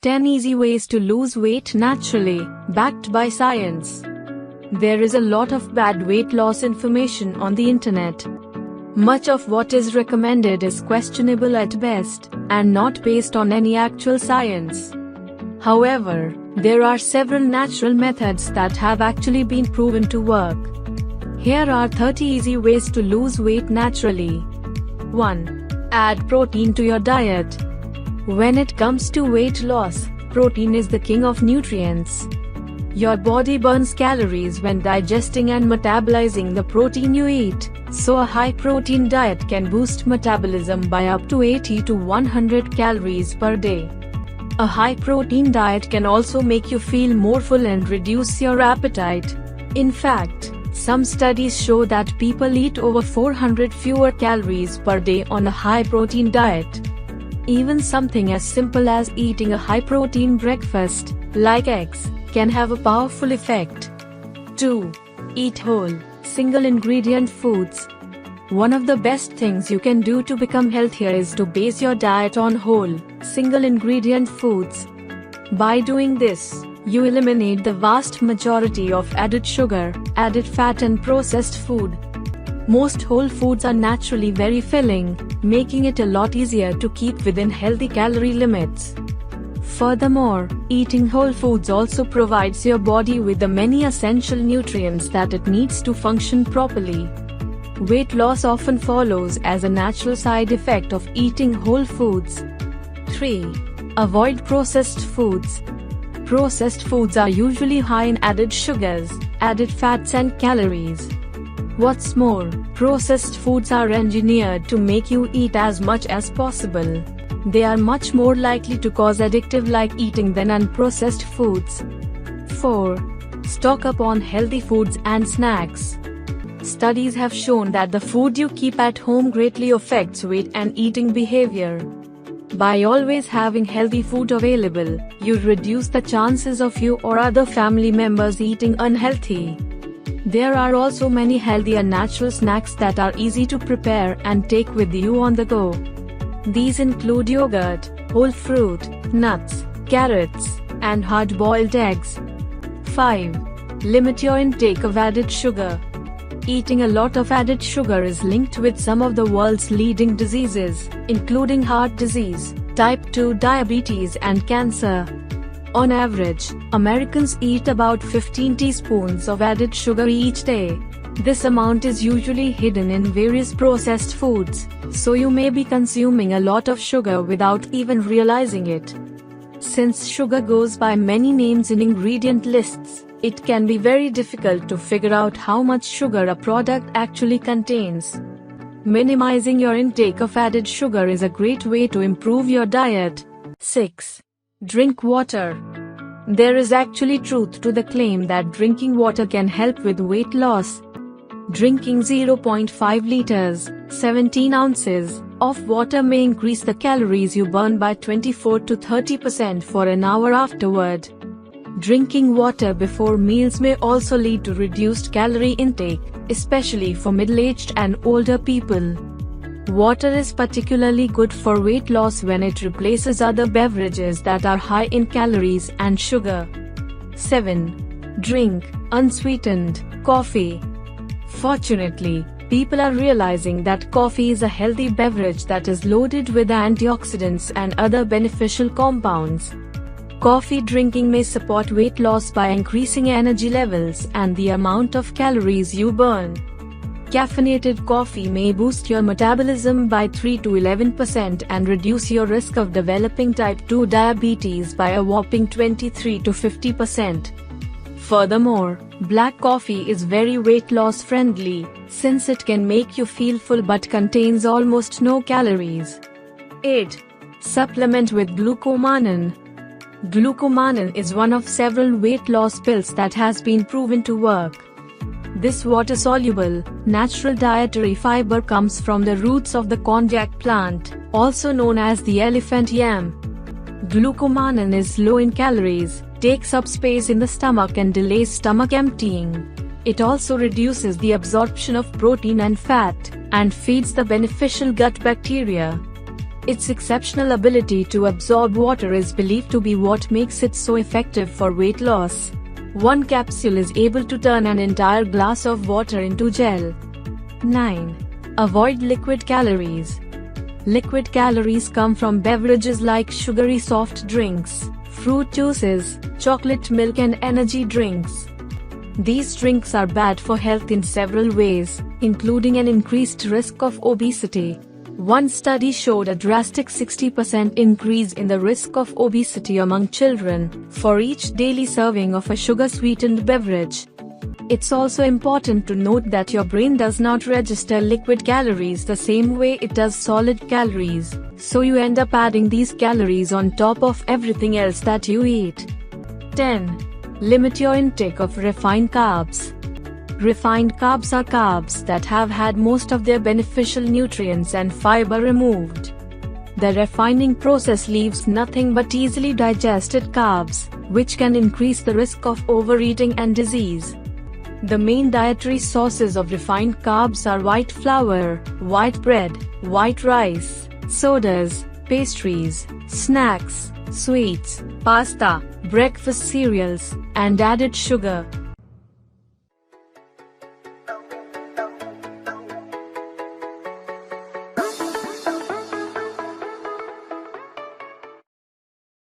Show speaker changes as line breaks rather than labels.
10 Easy Ways to Lose Weight Naturally, backed by science. There is a lot of bad weight loss information on the internet. Much of what is recommended is questionable at best, and not based on any actual science. However, there are several natural methods that have actually been proven to work. Here are 30 easy ways to lose weight naturally. 1. Add protein to your diet. When it comes to weight loss, protein is the king of nutrients. Your body burns calories when digesting and metabolizing the protein you eat, so a high-protein diet can boost metabolism by up to 80 to 100 calories per day. A high-protein diet can also make you feel more full and reduce your appetite. In fact, some studies show that people eat over 400 fewer calories per day on a high-protein diet. Even something as simple as eating a high-protein breakfast, like eggs, can have a powerful effect. 2. Eat whole, single-ingredient foods. One of the best things you can do to become healthier is to base your diet on whole, single-ingredient foods. By doing this, you eliminate the vast majority of added sugar, added fat and processed food. Most whole foods are naturally very filling, making it a lot easier to keep within healthy calorie limits. Furthermore, eating whole foods also provides your body with the many essential nutrients that it needs to function properly. Weight loss often follows as a natural side effect of eating whole foods. 3. Avoid processed foods. Processed foods are usually high in added sugars, added fats and calories. What's more, processed foods are engineered to make you eat as much as possible. They are much more likely to cause addictive-like eating than unprocessed foods. 4. Stock up on healthy foods and snacks. Studies have shown that the food you keep at home greatly affects weight and eating behavior. By always having healthy food available, you reduce the chances of you or other family members eating unhealthy. There are also many healthy and natural snacks that are easy to prepare and take with you on the go. These include yogurt, whole fruit, nuts, carrots, and hard-boiled eggs. 5. Limit your intake of added sugar. Eating a lot of added sugar is linked with some of the world's leading diseases, including heart disease, type 2 diabetes and cancer. On average, Americans eat about 15 teaspoons of added sugar each day. This amount is usually hidden in various processed foods, so you may be consuming a lot of sugar without even realizing it. Since sugar goes by many names in ingredient lists, it can be very difficult to figure out how much sugar a product actually contains. Minimizing your intake of added sugar is a great way to improve your diet. 6. Drink water. There is actually truth to the claim that drinking water can help with weight loss. Drinking 0.5 liters, 17 ounces, of water may increase the calories you burn by 24 to 30% for an hour afterward. Drinking water before meals may also lead to reduced calorie intake, especially for middle-aged and older people. Water is particularly good for weight loss when it replaces other beverages that are high in calories and sugar. 7. Drink unsweetened coffee. Fortunately, people are realizing that coffee is a healthy beverage that is loaded with antioxidants and other beneficial compounds. Coffee drinking may support weight loss by increasing energy levels and the amount of calories you burn. Caffeinated coffee may boost your metabolism by 3 to 11% and reduce your risk of developing type 2 diabetes by a whopping 23 to 50%. Furthermore, black coffee is very weight loss friendly, since it can make you feel full but contains almost no calories. 8. Supplement with glucomannan. Glucomannan is one of several weight loss pills that has been proven to work. This water-soluble, natural dietary fiber comes from the roots of the konjac plant, also known as the elephant yam. Glucomannan is low in calories, takes up space in the stomach and delays stomach emptying. It also reduces the absorption of protein and fat, and feeds the beneficial gut bacteria. Its exceptional ability to absorb water is believed to be what makes it so effective for weight loss. One capsule is able to turn an entire glass of water into gel. 9. Avoid liquid calories. Liquid calories come from beverages like sugary soft drinks, fruit juices, chocolate milk and energy drinks. These drinks are bad for health in several ways, including an increased risk of obesity. One study showed a drastic 60% increase in the risk of obesity among children for each daily serving of a sugar-sweetened beverage. It's also important to note that your brain does not register liquid calories the same way it does solid calories, so you end up adding these calories on top of everything else that you eat. 10. Limit your intake of refined carbs. Refined carbs are carbs that have had most of their beneficial nutrients and fiber removed. The refining process leaves nothing but easily digested carbs, which can increase the risk of overeating and disease. The main dietary sources of refined carbs are white flour, white bread, white rice, sodas, pastries, snacks, sweets, pasta, breakfast cereals, and added sugar.